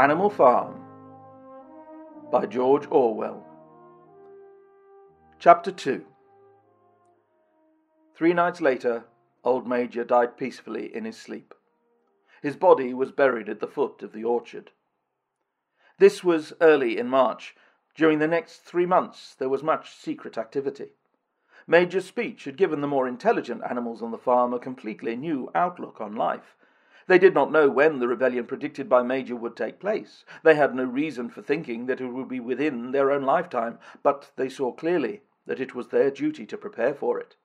Animal Farm by George Orwell. Chapter 2. 3 nights later, old Major died peacefully in his sleep. His body was buried at the foot of the orchard. This was early in March. During the next 3 months there was much secret activity. Major's speech had given the more intelligent animals on the farm a completely new outlook on life. They did not know when the rebellion predicted by Major would take place. They had no reason for thinking that it would be within their own lifetime, but they saw clearly that it was their duty to prepare for it.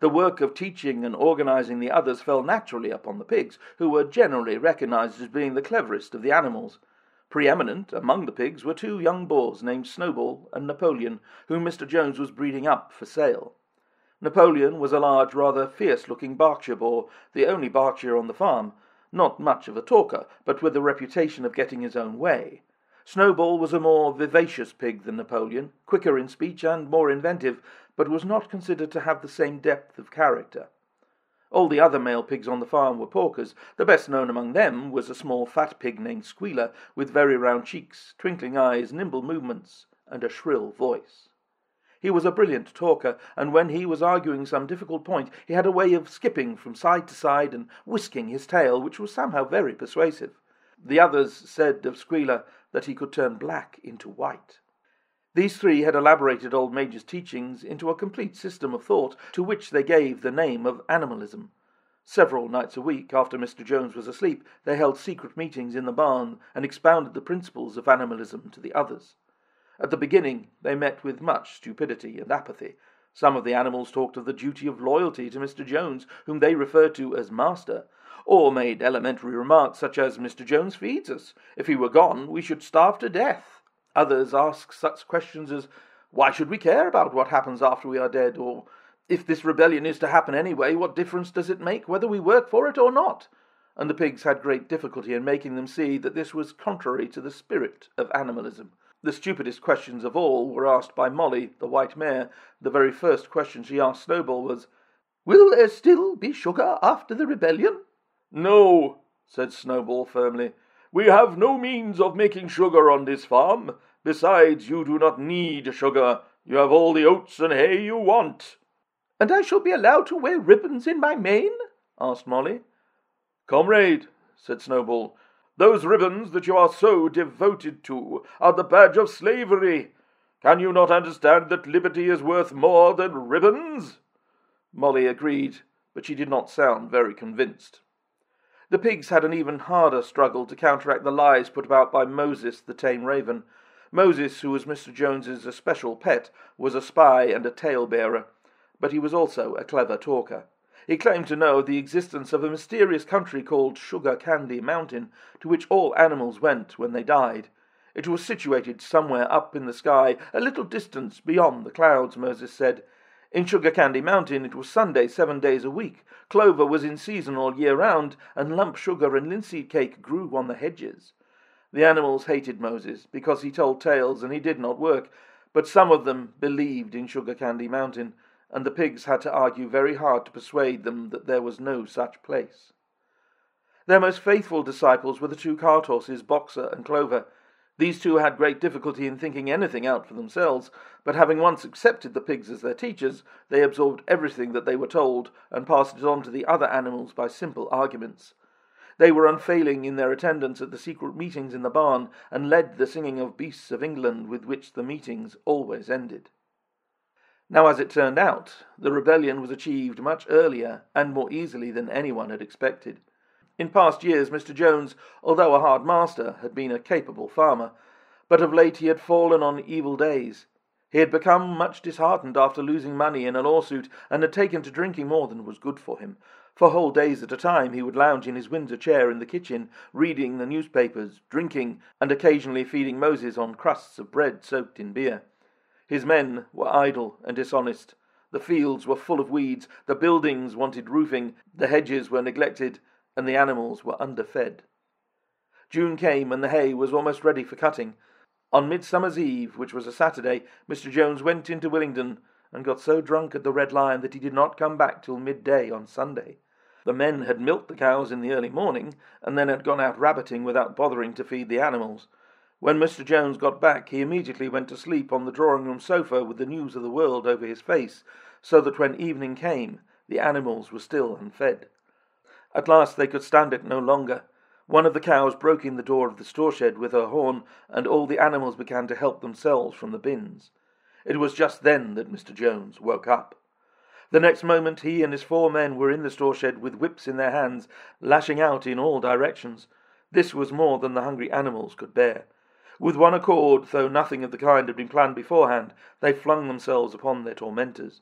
The work of teaching and organizing the others fell naturally upon the pigs, who were generally recognized as being the cleverest of the animals. Preeminent among the pigs were 2 young boars named Snowball and Napoleon, whom Mr. Jones was breeding up for sale. Napoleon was a large, rather fierce-looking Berkshire boar, the only Berkshire on the farm. Not much of a talker, but with a reputation of getting his own way. Snowball was a more vivacious pig than Napoleon, quicker in speech and more inventive, but was not considered to have the same depth of character. All the other male pigs on the farm were porkers. The best known among them was a small fat pig named Squealer, with very round cheeks, twinkling eyes, nimble movements, and a shrill voice. He was a brilliant talker, and when he was arguing some difficult point, he had a way of skipping from side to side and whisking his tail, which was somehow very persuasive. The others said of Squealer that he could turn black into white. These 3 had elaborated old Major's teachings into a complete system of thought, to which they gave the name of animalism. Several nights a week, after Mr. Jones was asleep, they held secret meetings in the barn and expounded the principles of animalism to the others. At the beginning, they met with much stupidity and apathy. Some of the animals talked of the duty of loyalty to Mr. Jones, whom they referred to as Master, or made elementary remarks such as, "Mr. Jones feeds us. If he were gone, we should starve to death." Others asked such questions as, "Why should we care about what happens after we are dead?" or, "If this rebellion is to happen anyway, what difference does it make whether we work for it or not?" And the pigs had great difficulty in making them see that this was contrary to the spirit of animalism. The stupidest questions of all were asked by Molly, the white mare. The very first question she asked Snowball was, "Will there still be sugar after the rebellion?" "No," said Snowball firmly. "We have no means of making sugar on this farm. Besides, you do not need sugar. You have all the oats and hay you want." "And I shall be allowed to wear ribbons in my mane?" asked Molly. "Comrade," said Snowball, "those ribbons that you are so devoted to are the badge of slavery. Can you not understand that liberty is worth more than ribbons?" Molly agreed, but she did not sound very convinced. The pigs had an even harder struggle to counteract the lies put about by Moses, the tame raven. Moses, who was Mr. Jones's especial pet, was a spy and a tale-bearer, but he was also a clever talker. He claimed to know the existence of a mysterious country called Sugar Candy Mountain, to which all animals went when they died. It was situated somewhere up in the sky, a little distance beyond the clouds, Moses said. In Sugar Candy Mountain it was Sunday 7 days a week. Clover was in season all year round, and lump sugar and linseed cake grew on the hedges. The animals hated Moses because he told tales and he did not work, but some of them believed in Sugar Candy Mountain, and the pigs had to argue very hard to persuade them that there was no such place. Their most faithful disciples were the 2 cart horses, Boxer and Clover. These 2 had great difficulty in thinking anything out for themselves, but having once accepted the pigs as their teachers, they absorbed everything that they were told and passed it on to the other animals by simple arguments. They were unfailing in their attendance at the secret meetings in the barn, and led the singing of Beasts of England with which the meetings always ended. Now, as it turned out, the rebellion was achieved much earlier and more easily than anyone had expected. In past years, Mr. Jones, although a hard master, had been a capable farmer, but of late he had fallen on evil days. He had become much disheartened after losing money in a lawsuit, and had taken to drinking more than was good for him. For whole days at a time he would lounge in his Windsor chair in the kitchen, reading the newspapers, drinking, and occasionally feeding Moses on crusts of bread soaked in beer. His men were idle and dishonest. The fields were full of weeds, the buildings wanted roofing, the hedges were neglected, and the animals were underfed. June came, and the hay was almost ready for cutting. On Midsummer's Eve, which was a Saturday, Mr. Jones went into Willingdon, and got so drunk at the Red Lion that he did not come back till midday on Sunday. The men had milked the cows in the early morning, and then had gone out rabbiting without bothering to feed the animals. When Mr. Jones got back, he immediately went to sleep on the drawing-room sofa with the news of the world over his face, so that when evening came, the animals were still unfed. At last they could stand it no longer. One of the cows broke in the door of the store-shed with her horn, and all the animals began to help themselves from the bins. It was just then that Mr. Jones woke up. The next moment he and his 4 men were in the store-shed with whips in their hands, lashing out in all directions. This was more than the hungry animals could bear. With one accord, though nothing of the kind had been planned beforehand, they flung themselves upon their tormentors.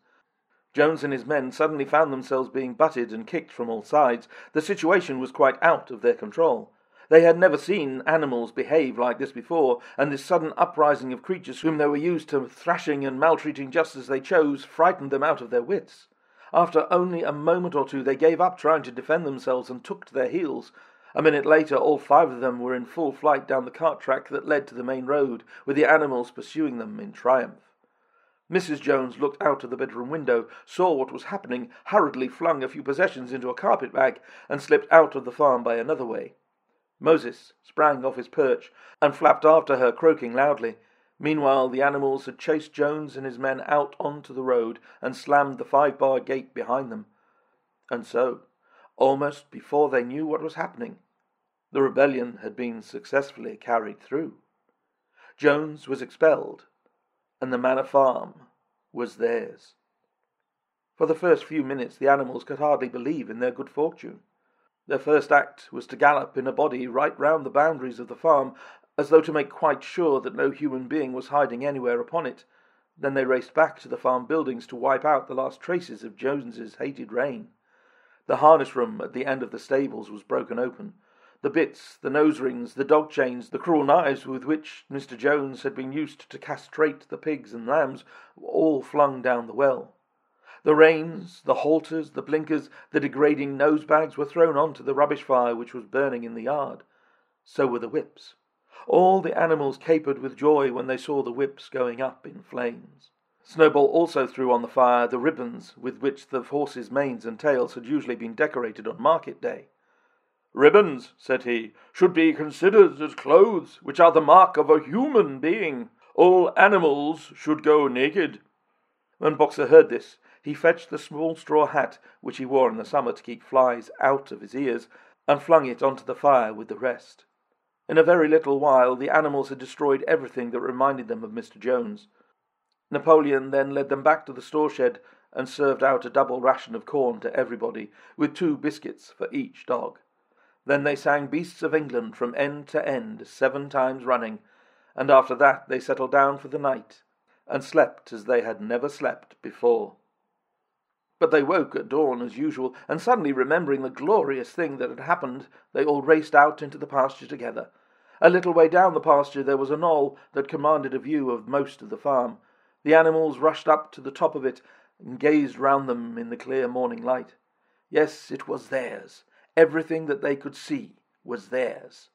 Jones and his men suddenly found themselves being butted and kicked from all sides. The situation was quite out of their control. They had never seen animals behave like this before, and this sudden uprising of creatures whom they were used to thrashing and maltreating just as they chose frightened them out of their wits. After only a moment or two they gave up trying to defend themselves and took to their heels. A minute later all 5 of them were in full flight down the cart track that led to the main road, with the animals pursuing them in triumph. Mrs. Jones looked out of the bedroom window, saw what was happening, hurriedly flung a few possessions into a carpet bag, and slipped out of the farm by another way. Moses sprang off his perch and flapped after her, croaking loudly. Meanwhile the animals had chased Jones and his men out onto the road and slammed the 5-bar gate behind them. And so, almost before they knew what was happening, the rebellion had been successfully carried through. Jones was expelled, and the manor farm was theirs. For the first few minutes the animals could hardly believe in their good fortune. Their first act was to gallop in a body right round the boundaries of the farm, as though to make quite sure that no human being was hiding anywhere upon it. Then they raced back to the farm buildings to wipe out the last traces of Jones's hated reign. The harness room at the end of the stables was broken open. The bits, the nose rings, the dog chains, the cruel knives with which Mr. Jones had been used to castrate the pigs and lambs were all flung down the well. The reins, the halters, the blinkers, the degrading nose-bags were thrown onto the rubbish fire which was burning in the yard. So were the whips. All the animals capered with joy when they saw the whips going up in flames. Snowball also threw on the fire the ribbons with which the horses' manes and tails had usually been decorated on market day. "Ribbons," said he, "should be considered as clothes, which are the mark of a human being. All animals should go naked." When Boxer heard this, he fetched the small straw hat which he wore in the summer to keep flies out of his ears, and flung it onto the fire with the rest. In a very little while the animals had destroyed everything that reminded them of Mr. Jones. Napoleon then led them back to the store-shed and served out a double ration of corn to everybody, with 2 biscuits for each dog. Then they sang Beasts of England from end to end 7 times running, and after that they settled down for the night, and slept as they had never slept before. But they woke at dawn as usual, and suddenly remembering the glorious thing that had happened, they all raced out into the pasture together. A little way down the pasture there was a knoll that commanded a view of most of the farm. The animals rushed up to the top of it and gazed round them in the clear morning light. Yes, it was theirs. Everything that they could see was theirs.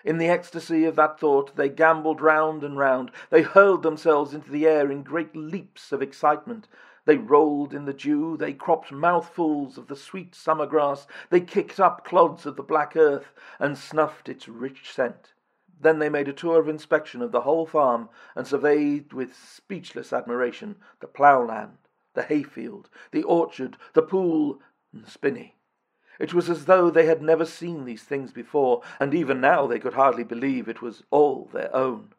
In the ecstasy of that thought they gambolled round and round. They hurled themselves into the air in great leaps of excitement. They rolled in the dew, they cropped mouthfuls of the sweet summer grass, they kicked up clods of the black earth and snuffed its rich scent. Then they made a tour of inspection of the whole farm and surveyed with speechless admiration the ploughland, the hayfield, the orchard, the pool, and the spinney. It was as though they had never seen these things before, and even now they could hardly believe it was all their own.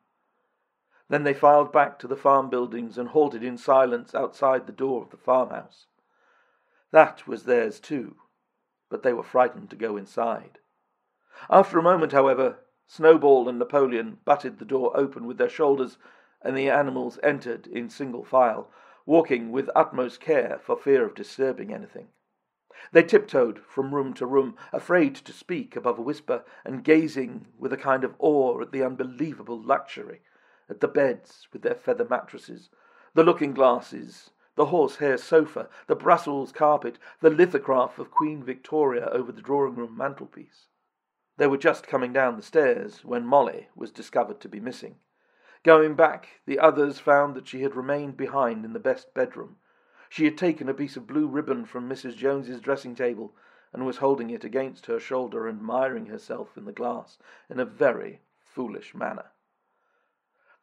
Then they filed back to the farm buildings and halted in silence outside the door of the farmhouse. That was theirs too, but they were frightened to go inside. After a moment, however, Snowball and Napoleon butted the door open with their shoulders, and the animals entered in single file, walking with utmost care for fear of disturbing anything. They tiptoed from room to room, afraid to speak above a whisper, and gazing with a kind of awe at the unbelievable luxury, at the beds with their feather mattresses, the looking-glasses, the horsehair sofa, the Brussels carpet, the lithograph of Queen Victoria over the drawing-room mantelpiece. They were just coming down the stairs when Molly was discovered to be missing. Going back, the others found that she had remained behind in the best bedroom. She had taken a piece of blue ribbon from Mrs. Jones's dressing-table and was holding it against her shoulder and admiring herself in the glass in a very foolish manner.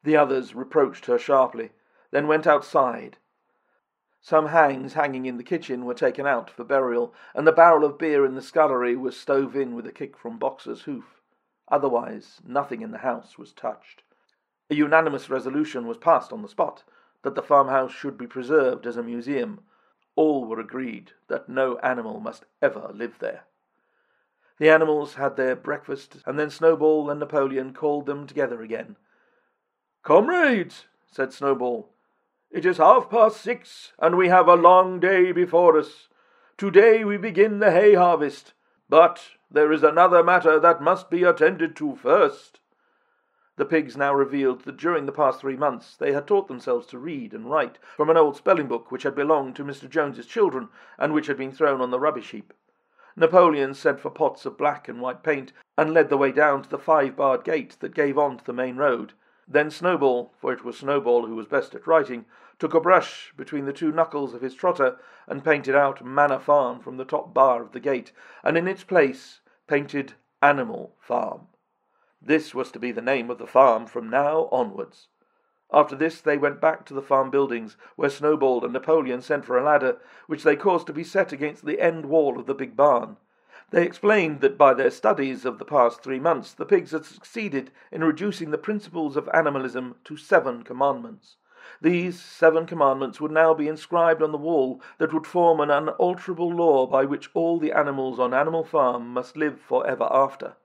The others reproached her sharply, then went outside. Some hangs hanging in the kitchen were taken out for burial, and the barrel of beer in the scullery was stove in with a kick from Boxer's hoof. Otherwise, nothing in the house was touched. A unanimous resolution was passed on the spot that the farmhouse should be preserved as a museum. All were agreed that no animal must ever live there. The animals had their breakfast, and then Snowball and Napoleon called them together again. "Comrades," said Snowball, "it is 6:30, and we have a long day before us. Today we begin the hay harvest, but there is another matter that must be attended to first." The pigs now revealed that during the past 3 months they had taught themselves to read and write from an old spelling book which had belonged to Mr. Jones's children and which had been thrown on the rubbish heap. Napoleon sent for pots of black and white paint and led the way down to the 5-barred gate that gave on to the main road. Then Snowball, for it was Snowball who was best at writing, took a brush between the 2 knuckles of his trotter and painted out Manor Farm from the top bar of the gate, and in its place painted Animal Farm. This was to be the name of the farm from now onwards. After this they went back to the farm buildings, where Snowball and Napoleon sent for a ladder, which they caused to be set against the end wall of the big barn. They explained that by their studies of the past 3 months the pigs had succeeded in reducing the principles of animalism to 7 commandments. These 7 commandments would now be inscribed on the wall that would form an unalterable law by which all the animals on Animal Farm must live for ever after.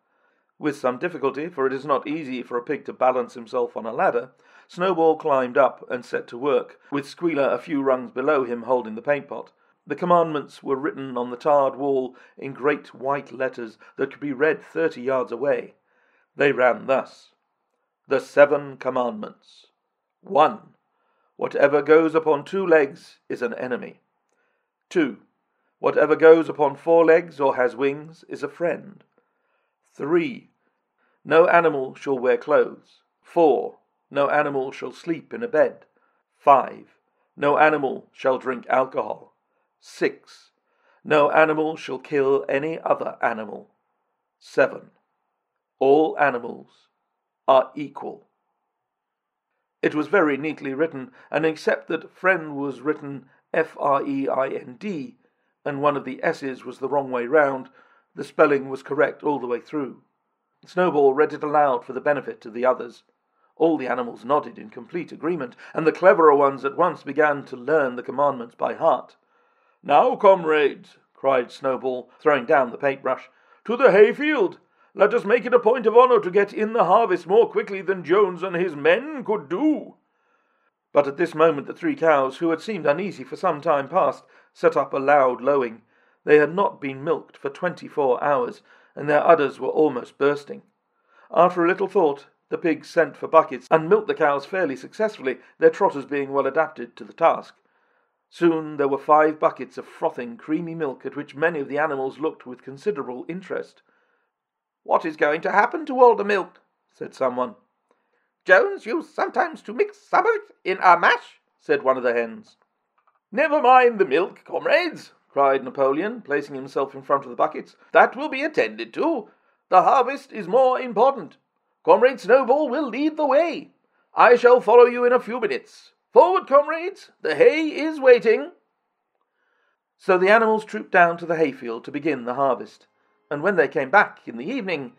With some difficulty, for it is not easy for a pig to balance himself on a ladder, Snowball climbed up and set to work, with Squealer a few rungs below him holding the paint-pot. The commandments were written on the tarred wall in great white letters that could be read 30 yards away. They ran thus: The 7 commandments. 1. Whatever goes upon 2 legs is an enemy. 2. Whatever goes upon 4 legs or has wings is a friend. 3. No animal shall wear clothes. 4. No animal shall sleep in a bed. 5. No animal shall drink alcohol. 6. No animal shall kill any other animal. 7. All animals are equal. It was very neatly written, and except that friend was written F-R-E-I-N-D, and one of the S's was the wrong way round, the spelling was correct all the way through. Snowball read it aloud for the benefit of the others. All the animals nodded in complete agreement, and the cleverer ones at once began to learn the commandments by heart. "Now, comrades," cried Snowball, throwing down the paintbrush, "to the hayfield! Let us make it a point of honour to get in the harvest more quickly than Jones and his men could do." But at this moment the 3 cows, who had seemed uneasy for some time past, set up a loud lowing. They had not been milked for 24 hours, and their udders were almost bursting. After a little thought, the pigs sent for buckets and milked the cows fairly successfully, their trotters being well adapted to the task. Soon there were 5 buckets of frothing, creamy milk, at which many of the animals looked with considerable interest. "What is going to happen to all the milk?" said someone. "Jones used sometimes to mix some of it in our mash," said one of the hens. "Never mind the milk, comrades," cried Napoleon, placing himself in front of the buckets. "That will be attended to. The harvest is more important. Comrade Snowball will lead the way. I shall follow you in a few minutes. Forward, comrades! The hay is waiting." So the animals trooped down to the hayfield to begin the harvest, and when they came back in the evening,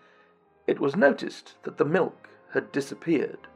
it was noticed that the milk had disappeared.